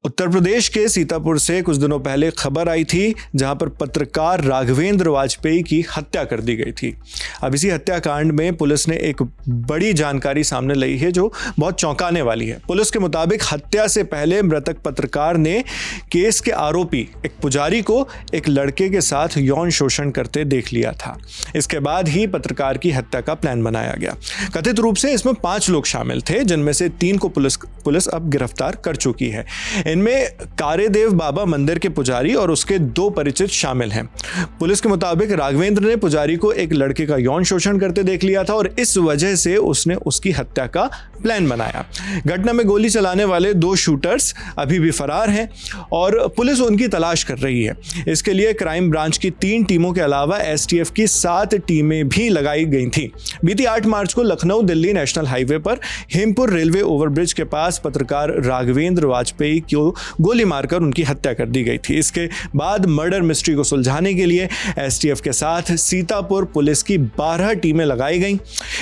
उत्तर प्रदेश के सीतापुर से कुछ दिनों पहले खबर आई थी जहां पर पत्रकार राघवेंद्र वाजपेयी की हत्या कर दी गई थी। अब इसी हत्याकांड में पुलिस ने एक बड़ी जानकारी सामने लाई है जो बहुत चौंकाने वाली है। पुलिस के मुताबिक हत्या से पहले मृतक पत्रकार ने केस के आरोपी एक पुजारी को एक लड़के के साथ यौन शोषण करते देख लिया था। इसके बाद ही पत्रकार की हत्या का प्लान बनाया गया। कथित रूप से इसमें 5 लोग शामिल थे, जिनमें से 3 को पुलिस अब गिरफ्तार कर चुकी है। इनमें कार्यदेव बाबा मंदिर के पुजारी और उसके 2 परिचित शामिल हैं। पुलिस के मुताबिक राघवेंद्र ने पुजारी को एक लड़के का यौन शोषण करते देख लिया था और इस वजह से उसने उसकी हत्या का प्लान बनाया। घटना में गोली चलाने वाले 2 शूटर्स अभी भी फरार हैं और पुलिस उनकी तलाश कर रही है। इसके लिए क्राइम ब्रांच की 3 टीमों के अलावा एसटीएफ की 7 टीमें भी लगाई गई थी। बीती 8 मार्च को लखनऊ दिल्ली नेशनल हाईवे पर हेमपुर रेलवे ओवरब्रिज के पास पत्रकार राघवेंद्र वाजपेयी को गोली मारकर उनकी हत्या कर दी गई थी। इसके बाद मर्डर मिस्ट्री को सुलझाने के लिए एसटीएफ के साथ सीतापुर पुलिस की 12 टीमें लगाई गईं।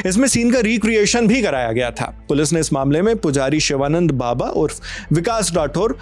इसमें सीन का रिक्रिएशन भी कराया गया था। पुलिस ने इस मामले में पुजारी शिवानंद बाबा उर्फ विकास राठौर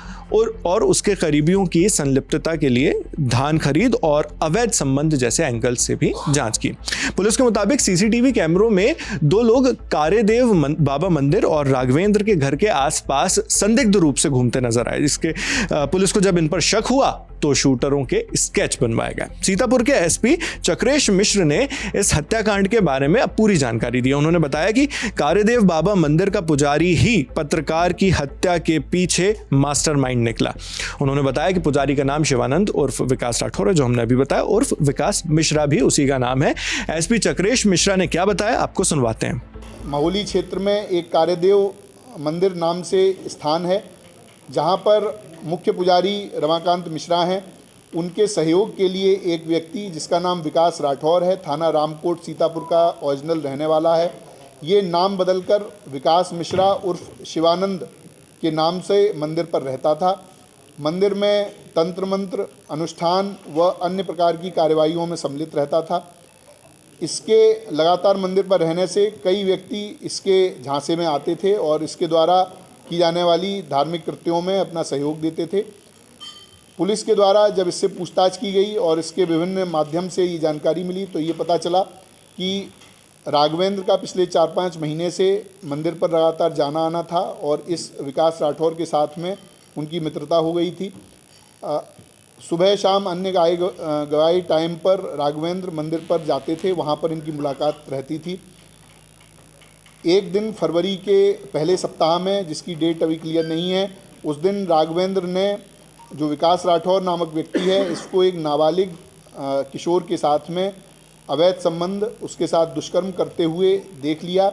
और उसके करीबियों की संलिप्तता के लिए धान खरीद और अवैध संबंध जैसे एंगल से भी जांच की। पुलिस के मुताबिक सीसीटीवी कैमरों में 2 लोग कार्यदेव बाबा मंदिर और राघवेंद्र के घर के आसपास संदिग्ध रूप से घूमते नजर आए। इसके पुलिस को जब इन पर शक हुआ तो शूटरों के स्केच बनवाए गए। सीतापुर के एसपी चक्रेश मिश्र ने इस हत्याकांड के बारे में अब पूरी जानकारी दी। उन्होंने बताया कि कार्यदेव बाबा मंदिर का पुजारी ही पत्रकार की हत्या के पीछे मास्टरमाइंड निकला। उन्होंने बताया कि पुजारी का नाम शिवानंद उर्फ विकास राठौर है, जो हमने अभी बताया, उर्फ विकास मिश्रा भी उसी का नाम है। एसपी चक्रेश मिश्रा ने क्या बताया, आपको सुनवाते हैं। महुली क्षेत्र में एक कार्यदेव मंदिर नाम से स्थान है, जहां पर मुख्य पुजारी रमाकांत मिश्रा हैं। उनके सहयोग के लिए एक व्यक्ति जिसका नाम विकास राठौर है, थाना रामकोट सीतापुर का ओरिजिनल रहने वाला है, ये नाम बदलकर विकास मिश्रा उर्फ शिवानंद के नाम से मंदिर पर रहता था। मंदिर में तंत्र मंत्र अनुष्ठान व अन्य प्रकार की कार्यवाहियों में सम्मिलित रहता था। इसके लगातार मंदिर पर रहने से कई व्यक्ति इसके झांसे में आते थे और इसके द्वारा की जाने वाली धार्मिक कृत्यों में अपना सहयोग देते थे। पुलिस के द्वारा जब इससे पूछताछ की गई और इसके विभिन्न माध्यम से ये जानकारी मिली तो ये पता चला कि राघवेंद्र का पिछले 4-5 महीने से मंदिर पर लगातार जाना आना था और इस विकास राठौर के साथ में उनकी मित्रता हो गई थी। सुबह शाम अन्य गवाही टाइम पर राघवेंद्र मंदिर पर जाते थे, वहाँ पर इनकी मुलाकात रहती थी। एक दिन फरवरी के पहले सप्ताह में, जिसकी डेट अभी क्लियर नहीं है, उस दिन राघवेंद्र ने जो विकास राठौर नामक व्यक्ति है इसको एक नाबालिग किशोर के साथ में अवैध संबंध, उसके साथ दुष्कर्म करते हुए देख लिया।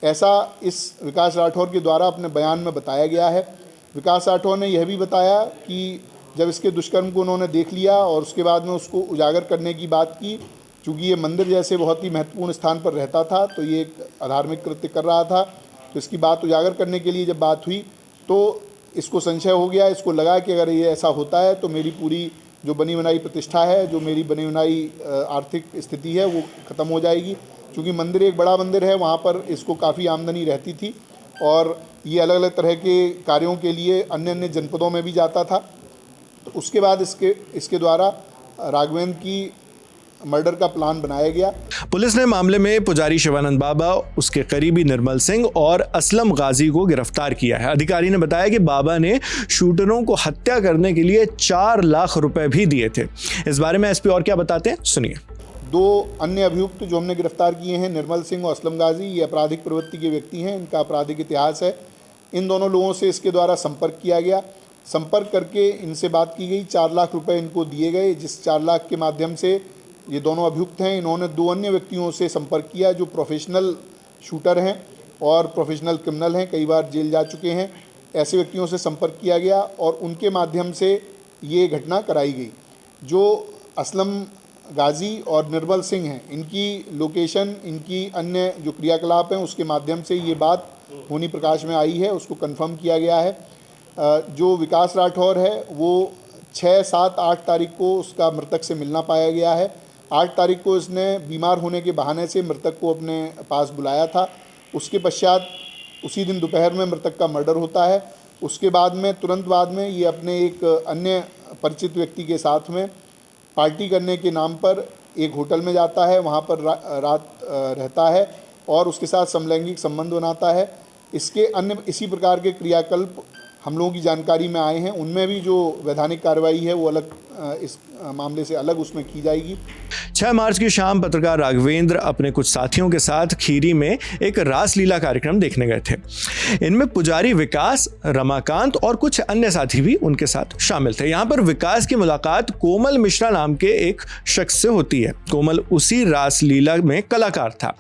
ऐसा इस विकास राठौर के द्वारा अपने बयान में बताया गया है। विकास राठौर ने यह भी बताया कि जब इसके दुष्कर्म को उन्होंने देख लिया और उसके बाद में उसको उजागर करने की बात की, चूँकि ये मंदिर जैसे बहुत ही महत्वपूर्ण स्थान पर रहता था तो ये एक अधार्मिक कृत्य कर रहा था, तो इसकी बात उजागर करने के लिए जब बात हुई तो इसको संशय हो गया। इसको लगा कि अगर ये ऐसा होता है तो मेरी पूरी जो बनी बनाई प्रतिष्ठा है, जो मेरी बनी बनाई आर्थिक स्थिति है वो ख़त्म हो जाएगी। चूँकि मंदिर एक बड़ा मंदिर है, वहाँ पर इसको काफ़ी आमदनी रहती थी और ये अलग अलग तरह के कार्यों के लिए अन्य अन्य जनपदों में भी जाता था। तो उसके बाद इसके द्वारा राघवेंद्र की मर्डर का प्लान बनाया गया। पुलिस ने मामले में पुजारी शिवानंद बाबा, उसके करीबी निर्मल सिंह और असलम गाजी को गिरफ्तार किया है। अधिकारी ने बताया कि बाबा ने शूटरों को हत्या करने के लिए 4 लाख रुपए भी दिए थे। इस बारे में एसपी और क्या बताते हैं, सुनिए। 2 अन्य अभियुक्त जो हमने गिरफ्तार किए हैं, निर्मल सिंह और असलम गाजी, ये आपराधिक प्रवृत्ति के व्यक्ति हैं, इनका आपराधिक इतिहास है। इन दोनों लोगों से इसके द्वारा संपर्क किया गया। संपर्क करके इनसे बात की गई, 4 लाख रुपये इनको दिए गए, जिस 4 लाख के माध्यम से ये दोनों अभियुक्त हैं, इन्होंने 2 अन्य व्यक्तियों से संपर्क किया जो प्रोफेशनल शूटर हैं और प्रोफेशनल क्रिमिनल हैं, कई बार जेल जा चुके हैं। ऐसे व्यक्तियों से संपर्क किया गया और उनके माध्यम से ये घटना कराई गई। जो असलम गाजी और निर्मल सिंह हैं, इनकी लोकेशन, इनकी अन्य जो क्रियाकलाप हैं उसके माध्यम से ये बात होनी प्रकाश में आई है, उसको कंफर्म किया गया है। जो विकास राठौर है वो 6, 7, 8 तारीख को उसका मृतक से मिलना पाया गया है। 8 तारीख को इसने बीमार होने के बहाने से मृतक को अपने पास बुलाया था। उसके पश्चात उसी दिन दोपहर में मृतक का मर्डर होता है उसके बाद में तुरंत बाद में ये अपने एक अन्य परिचित व्यक्ति के साथ में पार्टी करने के नाम पर एक होटल में जाता है, वहाँ पर रात रहता है और उसके साथ समलैंगिक संबंध बनाता है। इसके अन्य इसी प्रकार के क्रियाकल्प हम लोगों की जानकारी में आए हैं, उनमें भी जो वैधानिक कार्रवाई है वो अलग इस मामले से अलग उसमें की जाएगी। 6 मार्च की शाम पत्रकार राघवेंद्र अपने कुछ साथियों के साथ खीरी में एक रासलीला कार्यक्रम देखने गए थे। इनमें पुजारी विकास, रमाकांत और कुछ अन्य साथी भी उनके साथ शामिल थे। यहाँ पर विकास की मुलाकात कोमल मिश्रा नाम के एक शख्स से होती है। कोमल उसी रासलीला में कलाकार था।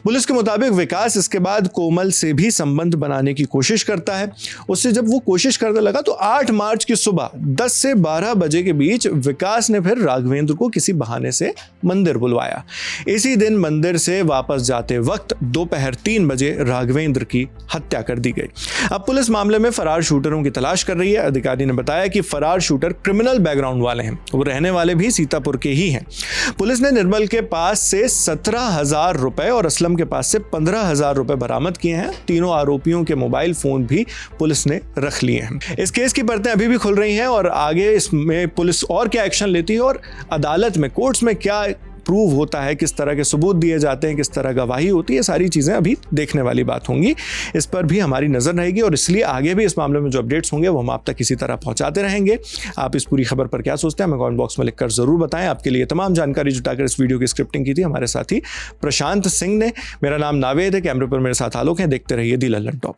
पुलिस के मुताबिक विकास इसके बाद कोमल से भी संबंध बनाने की कोशिश करता है। उससे जब वो कोशिश करने लगा तो 8 मार्च की सुबह 10 से 12 बजे के बीच विकास ने फिर राघवेंद्र को किसी बहाने से मंदिर बुलवाया। इसी दिन मंदिर से वापस जाते वक्त दोपहर 3 बजे राघवेंद्र की हत्या कर दी गई। अब पुलिस मामले में फरार शूटरों की तलाश कर रही है। अधिकारी ने बताया कि फरार शूटर क्रिमिनल बैकग्राउंड वाले हैं। वो रहने वाले भी सीतापुर के ही हैं। पुलिस ने निर्मल के पास से 17,000 रुपए और असलम के पास से 15,000 रुपए बरामद किए हैं। तीनों आरोपियों के मोबाइल फोन भी पुलिस ने रख लिए हैं। इस केस की परतें अभी भी खुल रही हैं और आगे इसमें पुलिस और क्या एक्शन लेती है और अदालत में, कोर्ट्स में क्या प्रूव होता है, किस तरह के सबूत दिए जाते हैं, किस तरह गवाही होती है, सारी चीज़ें अभी देखने वाली बात होंगी। इस पर भी हमारी नज़र रहेगी और इसलिए आगे भी इस मामले में जो अपडेट्स होंगे वो हम आप तक इसी तरह पहुंचाते रहेंगे। आप इस पूरी खबर पर क्या सोचते हैं हमें कमेंट बॉक्स में लिखकर ज़रूर बताएं। आपके लिए तमाम जानकारी जुटाकर इस वीडियो की स्क्रिप्टिंग की थी हमारे साथी प्रशांत सिंह ने। मेरा नाम नावेद है, कैमरे पर मेरे साथ आलोक हैं। देखते रहिए दी लल्लन टॉप।